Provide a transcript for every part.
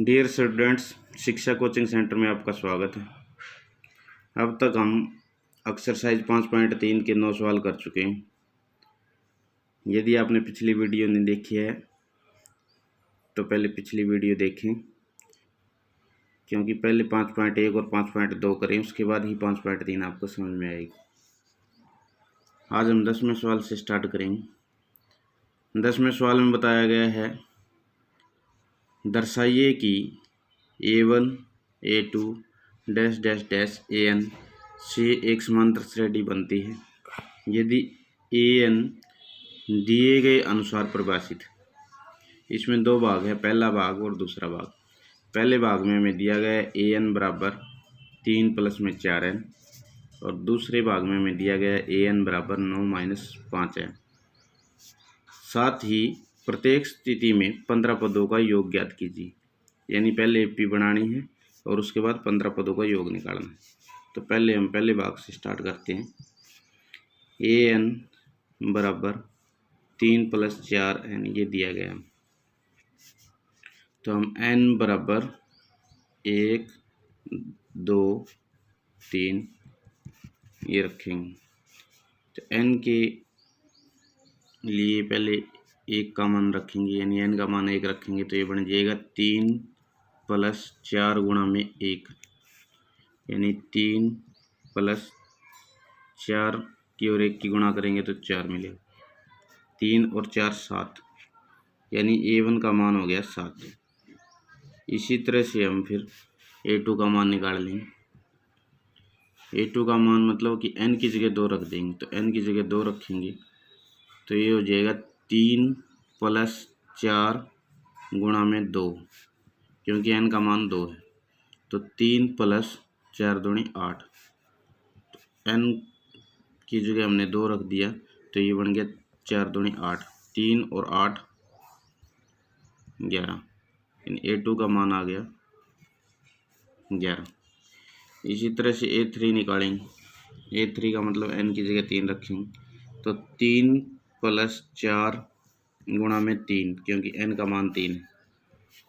Dear students, शिक्षा coaching centre में आपका स्वागत है। अब तक हम एक्सरसाइज 5.3 के 9 सवाल कर चुके हैं। यदि आपने पिछली वीडियो नहीं देखी है तो पहले पिछली वीडियो देखें, क्योंकि पहले 5.1 और 5.2 करें, उसके बाद ही 5.3 आपको समझ में आएगी। आज हम 10वें सवाल से स्टार्ट करेंगे। 10वें सवाल में बताया गया है, दर्शाइए कि A1 A2 dash dash dash AN से एक समांतर श्रेणी बनती है यदि AN दिए गए अनुसार परिभाषित है। इसमें दो भाग है, पहला भाग और दूसरा भाग। पहले भाग में हमें दिया गया है AN बराबर 3 प्लस में 4N और दूसरे भाग में हमें दिया गया है AN बराबर 9 माइनस 5N। साथ ही प्रत्येक स्थिति में 15 पदों का योग ज्ञात कीजिए, यानी पहले AP बनानी है और उसके बाद 15 पदों का योग निकालना है। तो पहले हम पहले भाग से स्टार्ट करते हैं। AN बराबर 3 प्लस 4N ये दिया गया, तो हम N बराबर 1 2 3 ये रखेंगे। तो N के लिए पहले 1 का मान रखेंगे, यानी N का मान 1 रखेंगे, तो ये बन जाएगा 3 प्लस 4 गुणा में 1, यानी 3 प्लस 4 की और 1 की गुणा करेंगे तो 4 मिलेगा। 3 और 4 7, यानी A1 का मान हो गया 7। इसी तरह से हम फिर A2 का मान निकाल लेंगे। A2 का मान मतलब कि N की जगह 2 रख देंगे, तो N की जगह 2 रखेंगे तो ये हो जाएगा 3 प्लस 4 गुणा में 2, क्योंकि N का मान 2 है, तो 3 प्लस 4 दूनी 8। तो N की जगह हमने 2 रख दिया, तो ये बन गया 4 दूनी 8, 3 और 8 11, यानी A2 का मान आ गया 11। इसी तरह से A3 निकालेंगे। A3 का मतलब N की जगह 3 रखेंगे, तो 3 प्लस 4 गुणा में 3, क्योंकि N का मान 3 है,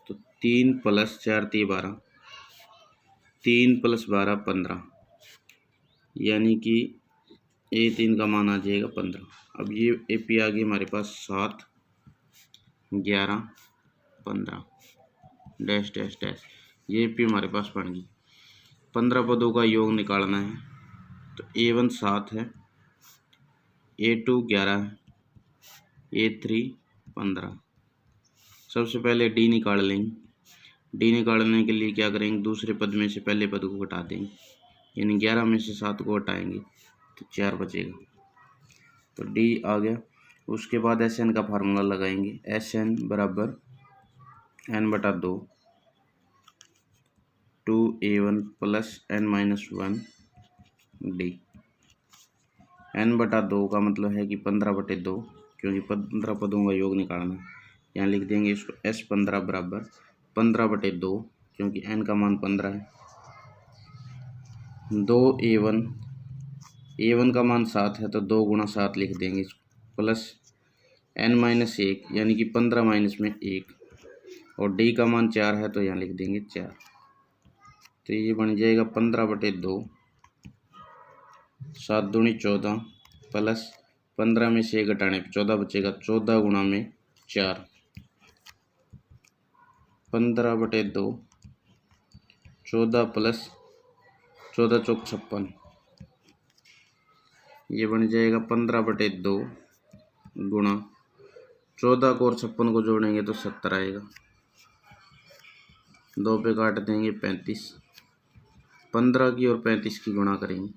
तो 3 प्लस 4 3 12, 3 प्लस 12 15, यानी कि A3 का मान आ जाएगा 15। अब ये AP आ गई हमारे पास 7 11 15 डैश डैश डैश, ये AP हमारे पास बन गई। 15 पदों का योग निकालना है, तो A1 7 है, A2 11 है, A3 15। सबसे पहले D निकाल लेंगे। D निकालने के लिए क्या करेंगे, दूसरे पद में से पहले पद को घटा देंगे, यानी 11 में से 7 को हटाएंगे तो 4 बचेगा, तो D आ गया। उसके बाद SN का फार्मूला लगाएंगे। SN बराबर N बटा 2 2A1 plus N minus 1 D। N बटा 2 का मतलब है कि 15/2, क्योंकि 15 पदों का योग निकालना है। यहाँ लिख देंगे इसको S15 बराबर 15/2, क्योंकि N का मान 15 है। 2A1, A1 का मान 7 है, तो 2 गुणा 7 लिख देंगे इसको, प्लस N माइनस 1, यानी कि 15 माइनस में 1, और D का मान 4 है, तो यहाँ लिख देंगे 4। तो ये बन जाएगा 15/2, 7 दूनी 14, प्लस 15 में से 1 घटाने पर 14 बचेगा, 14 गुणा में 4, 15/2, 14 प्लस 14 चौक 56, ये बन जाएगा 15/2 गुणा 14 को और 56 को जोड़ेंगे तो 70 आएगा। 2 पे काट देंगे 35, 15 की और 35 की गुणा करेंगे,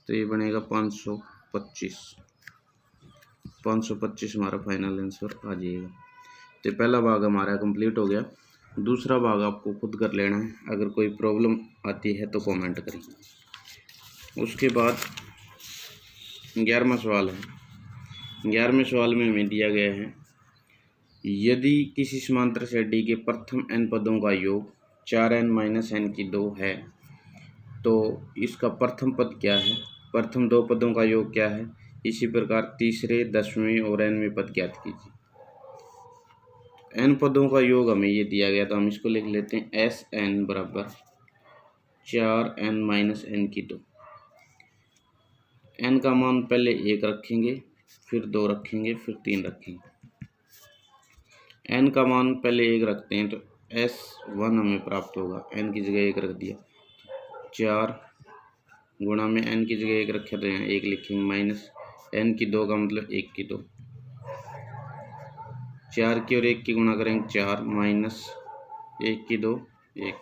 तो ये बनेगा 525 हमारा फाइनल आंसर आ जाएगा। तो पहला भाग हमारा कंप्लीट हो गया। दूसरा भाग आपको खुद कर लेना है, अगर कोई प्रॉब्लम आती है तो कमेंट करें। उसके बाद 11वां सवाल है। 11वें सवाल में हमें दिया गया है, यदि किसी समांतर श्रेणी के प्रथम n पदों का योग 4n माइनस n की 2 है तो इसका प्रथम पद क्या है, प्रथम 2 पदों का योग क्या है, इसी प्रकार तीसरे, 10वें और nवें पद ज्ञात कीजिए। n पदों का योग हमें ये दिया गया, तो हम इसको लिख लेते हैं एस एन बराबर 4n माइनस n की 2। n का मान पहले 1 रखेंगे, फिर 2 रखेंगे, फिर 3 रखेंगे। n का मान पहले 1 रखते हैं, तो S1 हमें प्राप्त होगा। n की जगह 1 रख दिया, 4 गुणा में n की जगह 1 रखे तो यहाँ 1 लिखेंगे, माइनस n की 2 का मतलब 1 की 2। 4 की और 1 की गुणा करेंगे 4, माइनस 1 की 2 1।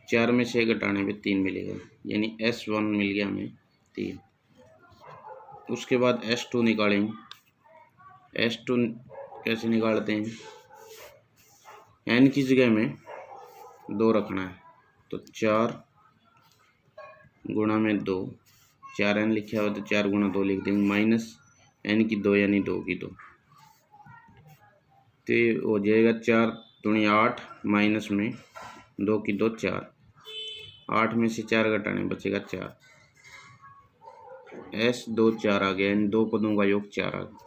4 में से घटाने पे 3 मिलेगा, यानी S1 मिल गया हमें 3। उसके बाद S2 निकालेंगे। S2 कैसे निकालते हैं, n की जगह में 2 रखना है, तो 4 गुणा में 2, 4n लिखा हुआ तो 4 गुणा 2 लिख देंगे, माइनस n की 2 यानी 2 की 2। तो ये हो जाएगा 4 दूनी 8, माइनस में 2 की 2 4। 8 में से 4 घटाने बचेगा 4। S2 4 आ गया, यानी 2 पदों का योग 4 आ गया।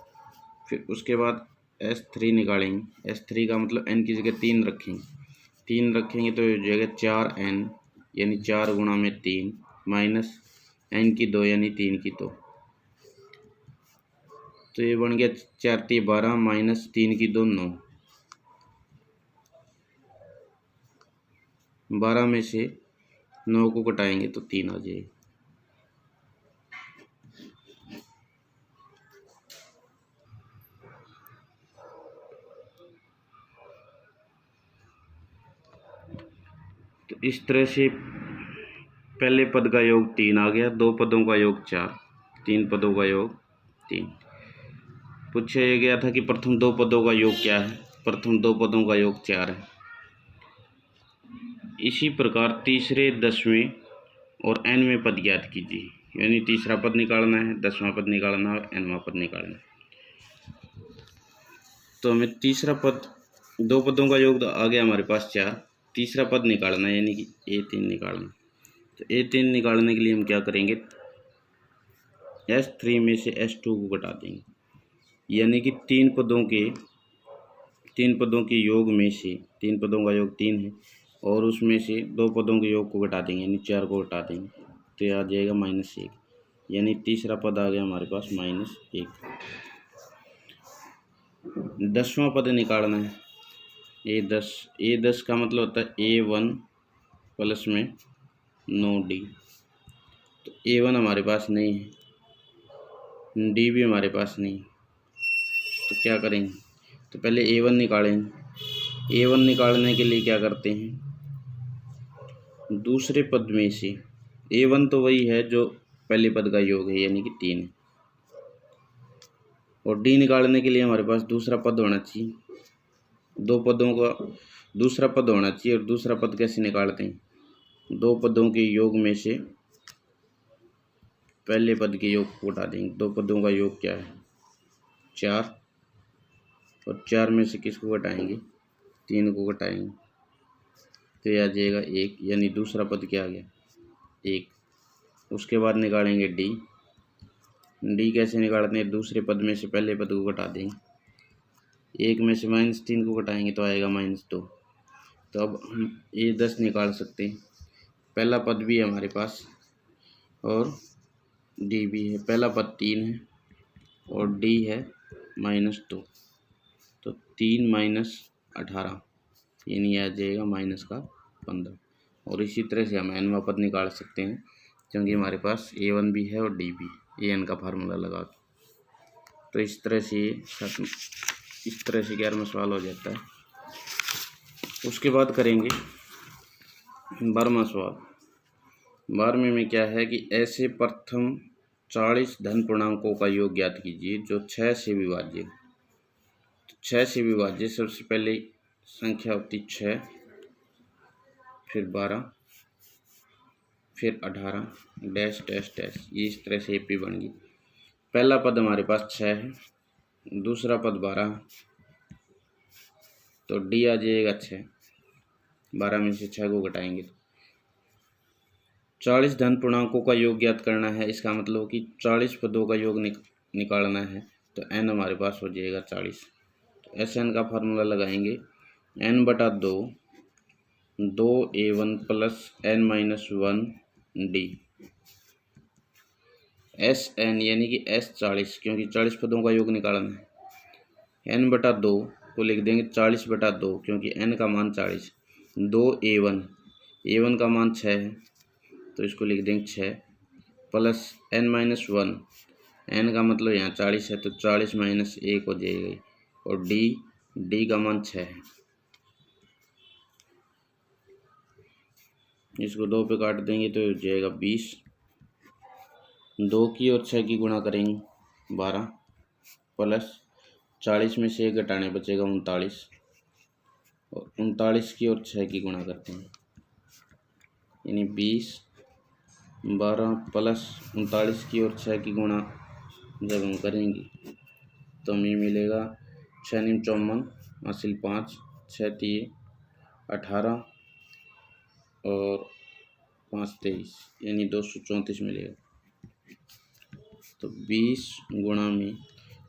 फिर उसके बाद S3 निकालेंगे। S3 का मतलब n की जगह 3 रखेंगे। 3 रखेंगे तो हो जाएगा 4n, यानी 4 गुणा में 3, माइनस n की 2 यानी 3 की 2। तो ये बन गया 4 3 12, माइनस 3 की 2 9। 12 में से 9 को घटाएंगे तो 3 आ जाएगा। तो इस तरह से पहले पद का योग 3 आ गया, 2 पदों का योग 4, 3 पदों का योग 3। पूछा गया था कि प्रथम 2 पदों का योग क्या है, प्रथम 2 पदों का योग 4 है। इसी प्रकार तीसरे, 10वें और nवें पद ज्ञात कीजिए, यानी तीसरा पद निकालना है, 10वां पद निकालना है और nवां पद निकालना है। तो हमें तीसरा पद, 2 पदों का योग आ गया हमारे पास 4, तीसरा पद निकालना है, यानी कि A3 निकालना। तो A3 निकालने के लिए हम क्या करेंगे, S3 में से S2 को घटा देंगे, यानी कि 3 पदों के योग में से 3 पदों का योग 3 है, और उसमें से 2 पदों के योग को घटा देंगे, यानी 4 को घटा देंगे, तो यह आ जाएगा -1, यानी तीसरा पद आ गया हमारे पास -1। 10वां पद निकालना है, A10 का मतलब होता है A1 प्लस में 9D। तो A1 हमारे पास नहीं है, D भी हमारे पास नहीं, तो क्या करेंगे, तो पहले A1 निकालेंगे। A1 निकालने के लिए क्या करते हैं, दूसरे पद में से A1 तो वही है जो पहले पद का योग है, यानी कि 3 है, और D निकालने के लिए हमारे पास दूसरा पद होना चाहिए, 2 पदों का दूसरा पद होना चाहिए। और दूसरा पद कैसे निकालते हैं, 2 पदों के योग में से पहले पद के योग को घटा देंगे। 2 पदों का योग क्या है, 4, और 4 में से किसको घटाएंगे, 3 को घटाएंगे, तो यह आ जाएगा 1, यानी दूसरा पद क्या आ गया, 1। उसके बाद निकालेंगे D कैसे निकालते हैं, दूसरे पद में से पहले पद को घटा देंगे, 1 में से -3 को घटाएंगे तो आएगा -2। तो अब हम A10 निकाल सकते हैं, पहला पद भी है हमारे पास और D भी है। पहला पद 3 है और D है -2, तो 3 माइनस 18, यानी आ जाएगा -15। और इसी तरह से हम nवां पद निकाल सकते हैं, क्योंकि हमारे पास A1 भी है और D भी है, an का फार्मूला लगा के। तो इस तरह से 11वां सवाल हो जाता है। उसके बाद करेंगे 12वां सवाल। 12वें में क्या है कि ऐसे प्रथम 40 धन पूर्णांकों का योग ज्ञात कीजिए जो 6 से विभाज्य। 6 से विभाज्य, सबसे पहले संख्या होती 6, फिर 12, फिर 18 डैश डैश डैश, ये इस तरह से AP बन गई। पहला पद हमारे पास 6 है, दूसरा पद 12, तो D आ जाएगा 6, 12 में से 6 को घटाएंगे 40 धन पूर्णांकों का योग ज्ञात करना है। इसका मतलब कि 40 पदों का योग निकालना है। तो n हमारे पास हो जाएगा 40। तो SN का फार्मूला लगाएंगे n/2 2a1 plus n-1d। SN यानी कि S 40, क्योंकि 40 पदों का योग निकालना है। n/2 को लिख देंगे 40/2, क्योंकि n का मान 40। 2a1 का मान 6 है, तो इसको लिख देंगे 6 प्लस n-1। n का मतलब यहाँ 40 है, तो 40 माइनस 1 हो जाएगी। और d का मान 6 है। इसको 2 पे काट देंगे तो हो जाएगा 20। 2 की और 6 की गुणा करेंगे 12 प्लस 40 में से 1 घटाने बचेगा 39। और 39 की और 6 की गुणा करते हैं, यानी 20 12 प्लस 39 की और 6 की गुणा जब हम करेंगे तो हमें मिलेगा 6 × 54 हासिल 5 6 3 18 और 5 23, यानी 234 मिलेगा। तो 20 गुणा में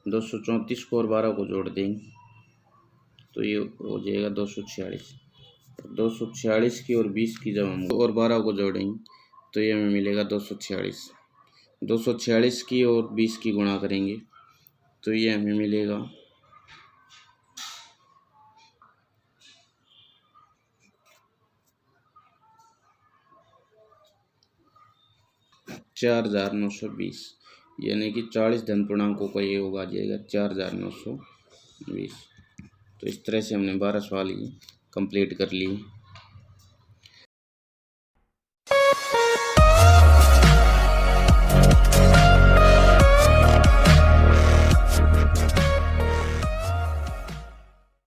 234 को और 12 को जोड़ देंगे तो ये हो जाएगा 246। 246 की और 20 की जब हम और 12 को जोड़ेंगे तो ये हमें मिलेगा 246। 246 की और 20 की गुणा करेंगे तो ये हमें मिलेगा 4920, यानी कि 40 धन पूर्णांकों का ये योग आ जाएगा 4920। तो इस तरह से हमने 12 सवाल कंप्लीट कर लिए।